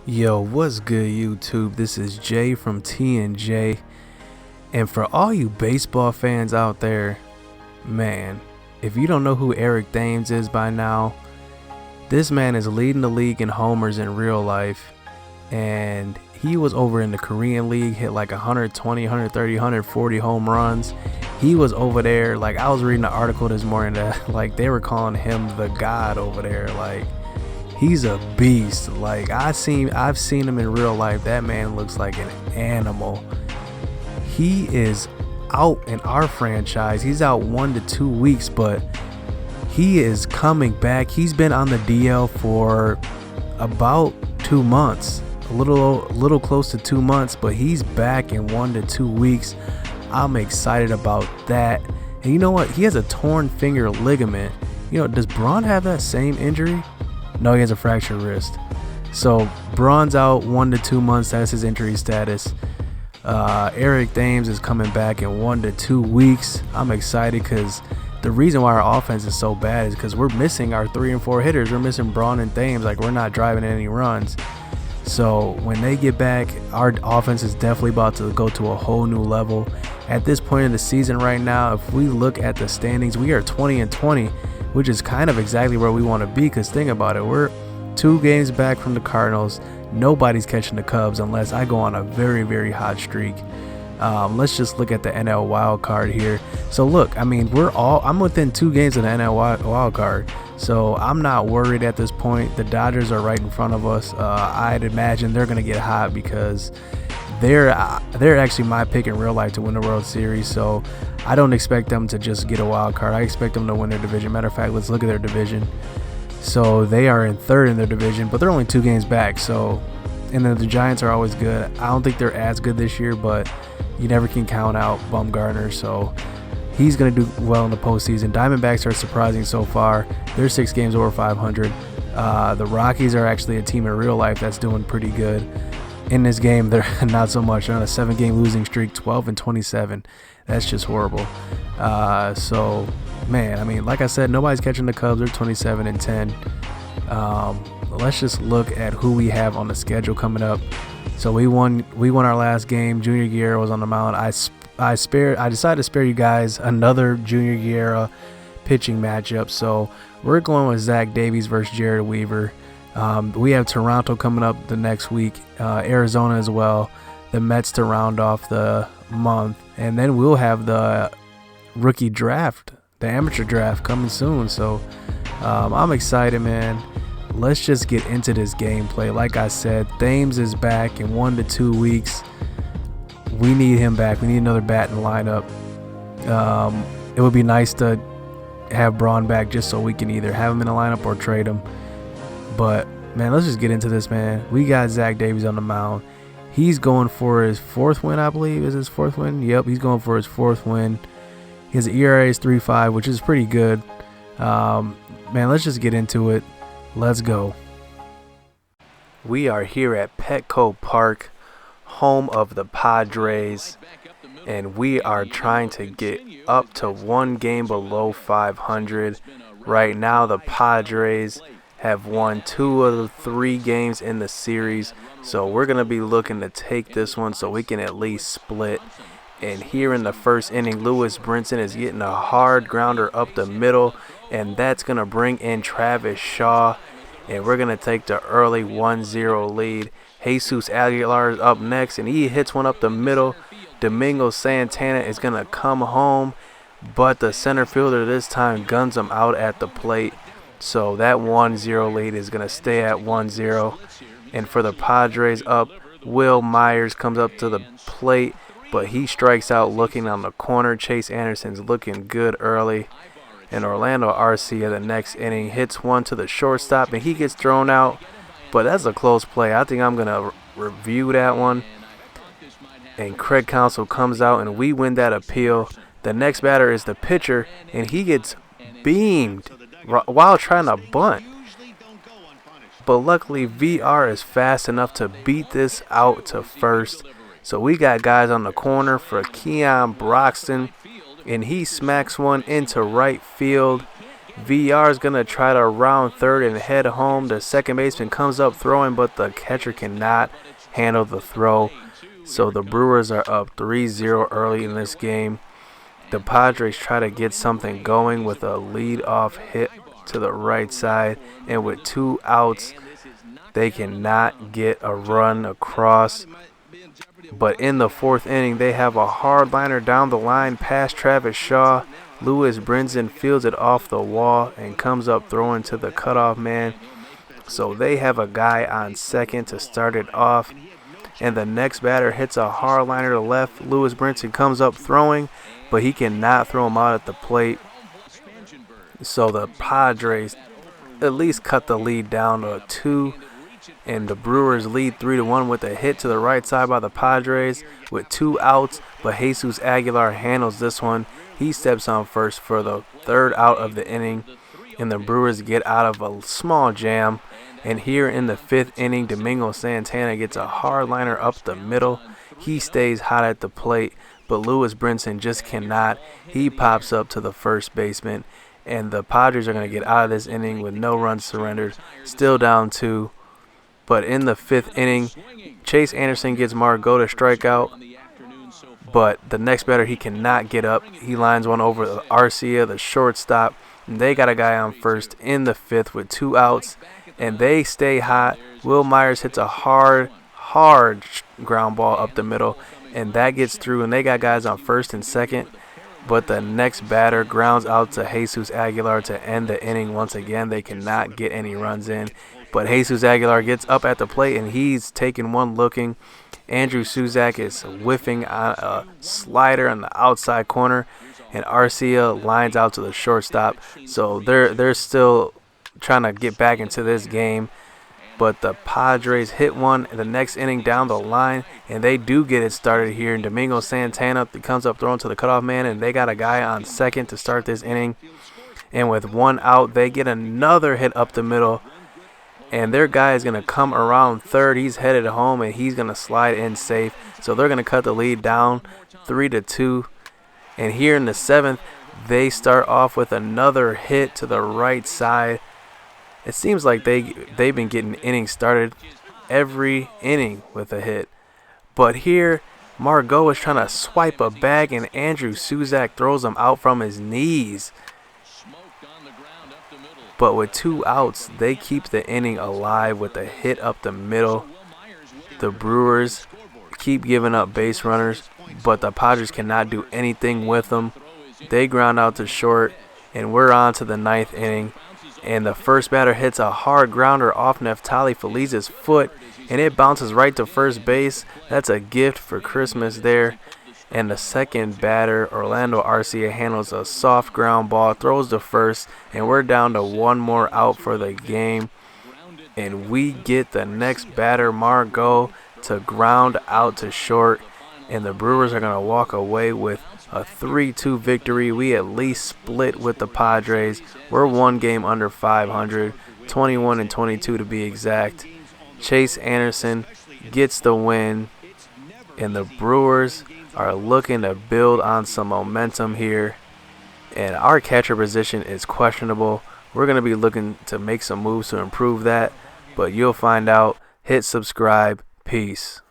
Yo, what's good, YouTube? This is Jay from T&J. And for all you baseball fans out there, man, if you don't know who Eric Thames is by now, this man is leading the league in homers in real life. And he was over in the Korean League, hit like 120, 130, 140 home runs. He was over there, like I was reading an article this morning that like they were calling him the god over there. Like, he's a beast. Like I've seen him in real life. That man looks like an animal. He is out in our franchise. He's out 1 to 2 weeks, but he is coming back. He's been on the DL for about 2 months, a little close to 2 months, but he's back in 1 to 2 weeks. I'm excited about that. And you know what? He has a torn finger ligament. You know, does Braun have that same injury? No, he has a fractured wrist. So Braun's out 1 to 2 months. That's his injury status. Eric Thames is coming back in 1 to 2 weeks. I'm excited because the reason why our offense is so bad is because we're missing our 3 and 4 hitters. We're missing Braun and Thames. Like, we're not driving any runs. So when they get back, our offense is definitely about to go to a whole new level. At this point in the season right now, if we look at the standings, we are 20 and 20. Which is kind of exactly where we want to be, because think about it, we're 2 games back from the Cardinals. Nobody's catching the Cubs unless I go on a very, very hot streak. Let's just look at the NL wild card here. So look, I mean, I'm within 2 games of the NL wild card, so I'm not worried at this point. The Dodgers are right in front of us. I'd imagine they're gonna get hot because they're actually my pick in real life to win the World Series. So I don't expect them to just get a wild card. I expect them to win their division. Matter of fact, let's look at their division. So they are in 3rd in their division, but they're only 2 games back. So, and then the Giants are always good. I don't think they're as good this year, but you never can count out Bumgarner. So he's going to do well in the postseason. Diamondbacks are surprising so far. They're 6 games over 500. The Rockies are actually a team in real life that's doing pretty good. In this game, they're not so much. They're on a 7-game losing streak, 12 and 27. That's just horrible. So, man, I mean, like I said, nobody's catching the Cubs. They're 27 and 10. Let's just look at who we have on the schedule coming up. So we won our last game. Junior Guerra was on the mound. I decided to spare you guys another Junior Guerra pitching matchup. So we're going with Zach Davies versus Jared Weaver. We have Toronto coming up the next week, Arizona as well, the Mets to round off the month, and then we'll have the rookie draft, the amateur draft coming soon. So I'm excited, man. Let's just get into this gameplay. Like I said, Thames is back in 1 to 2 weeks. We need him back. We need another bat in the lineup. It would be nice to have Braun back just so we can either have him in the lineup or trade him. But, man, let's just get into this, man. We got Zach Davies on the mound. He's going for his 4th win, I believe. Is his 4th win? Yep, he's going for his 4th win. His ERA is 3.5, which is pretty good. Man, let's just get into it. Let's go. We are here at Petco Park, home of the Padres. And we are trying to get up to 1 game below 500. Right now, the Padres have won 2 of the 3 games in the series, so we're going to be looking to take this one so we can at least split. And here in the 1st inning, Lewis Brinson is getting a hard grounder up the middle, and that's going to bring in Travis Shaw, and we're going to take the early 1-0 lead. Jesus Aguilar is up next, and he hits one up the middle. Domingo Santana is going to come home, but the center fielder this time guns him out at the plate. So that 1-0 lead is going to stay at 1-0. And for the Padres up, Will Myers comes up to the plate, but he strikes out looking on the corner. Chase Anderson's looking good early. And Orlando Arcia, the next inning, hits one to the shortstop, and he gets thrown out. But that's a close play. I think I'm going to review that one. And Craig Counsell comes out, and we win that appeal. The next batter is the pitcher, and he gets beamed while trying to bunt. But luckily VR is fast enough to beat this out to first. So we got guys on the corner for Keon Broxton, and he smacks one into right field. VR is going to try to round third and head home. The second baseman comes up throwing, but the catcher cannot handle the throw. So the Brewers are up 3-0 early in this game. The Padres try to get something going with a lead-off hit to the right side. And with 2 outs, they cannot get a run across. But in the 4th inning, they have a hard liner down the line past Travis Shaw. Lewis Brinson fields it off the wall and comes up throwing to the cutoff man. So they have a guy on second to start it off. And the next batter hits a hard liner to left. Lewis Brinson comes up throwing, but he cannot throw him out at the plate. So the Padres at least cut the lead down to 2. And the Brewers lead 3-1 with a hit to the right side by the Padres with 2 outs. But Jesus Aguilar handles this one. He steps on first for the 3rd out of the inning. And the Brewers get out of a small jam. And here in the 5th inning, Domingo Santana gets a hard liner up the middle. He stays hot at the plate, but Lewis Brinson just cannot. He pops up to the first baseman. And the Padres are going to get out of this inning with no runs surrendered. Still down 2. But in the 5th inning, Chase Anderson gets Margot to strike out. But the next batter, he cannot get up. He lines one over the Arcia, the shortstop. And they got a guy on first in the 5th with 2 outs. And they stay hot. Will Myers hits a hard ground ball up the middle. And that gets through. And they got guys on first and second. But the next batter grounds out to Jesus Aguilar to end the inning once again. They cannot get any runs in. But Jesus Aguilar gets up at the plate, and he's taking one looking. Andrew Suzak is whiffing on a slider on the outside corner, and Arcia lines out to the shortstop. So they're still trying to get back into this game. But the Padres hit one in the next inning down the line, and they do get it started here. And Domingo Santana comes up throwing to the cutoff man, and they got a guy on second to start this inning. And with 1 out, they get another hit up the middle. And their guy is going to come around third. He's headed home, and he's going to slide in safe. So they're going to cut the lead down 3-2. And here in the 7th, they start off with another hit to the right side. It seems like they've been getting innings started every inning with a hit. But here, Margot is trying to swipe a bag, and Andrew Suzak throws him out from his knees. But with 2 outs, they keep the inning alive with a hit up the middle. The Brewers keep giving up base runners, but the Padres cannot do anything with them. They ground out to short, and we're on to the 9th inning. And the first batter hits a hard grounder off Neftali Feliz's foot, and it bounces right to first base. That's a gift for Christmas there. And the second batter, Orlando Arcia, handles a soft ground ball, throws to first, and we're down to 1 more out for the game. And we get the next batter, Margot, to ground out to short. And the Brewers are going to walk away with a 3-2 victory. We at least split with the Padres. We're 1 game under 500, 21-22 to be exact. Chase Anderson gets the win, and the Brewers are looking to build on some momentum here. And our catcher position is questionable. We're going to be looking to make some moves to improve that, but you'll find out. Hit subscribe. Peace.